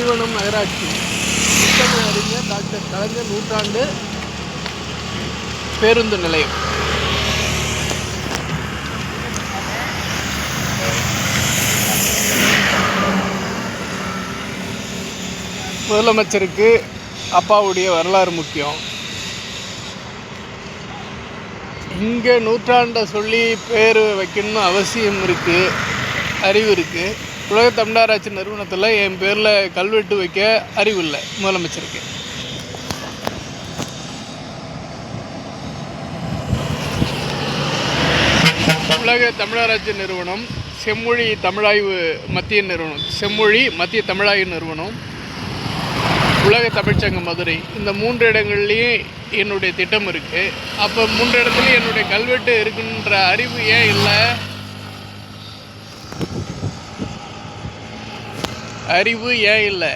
திண்டிவனம் நகராட்சி முத்தமிழ் அறிஞர் டாக்டர் கலைஞர் நூற்றாண்டு பேருந்து நிலையம். முதலமைச்சருக்கு அப்பாவுடைய வரலாறு முக்கியம். இங்கே நூற்றாண்டை சொல்லி பேர் வைக்கணும்னு அவசியம் இருக்குது, அறிவு இருக்குது. உலக தமிழராட்சி நிறுவனத்தில் என் பேரில் கல்வெட்டு வைக்க அறிவு இல்லை முதலமைச்சருக்கு. உலக தமிழராட்சி நிறுவனம் செம்மொழி தமிழாய்வு மத்திய நிறுவனம், செம்மொழி மத்திய தமிழாய்வு நிறுவனம், உலக தமிழ்ச்சங்கம் மதுரை, இந்த 3 இடங்கள்லேயும் என்னுடைய திட்டம் இருக்குது. அப்போ 3 இடத்துலையும் என்னுடைய கல்வெட்டு இருக்குன்ற அறிவு ஏன் இல்லை? அறிவு ஏன் இல்லை?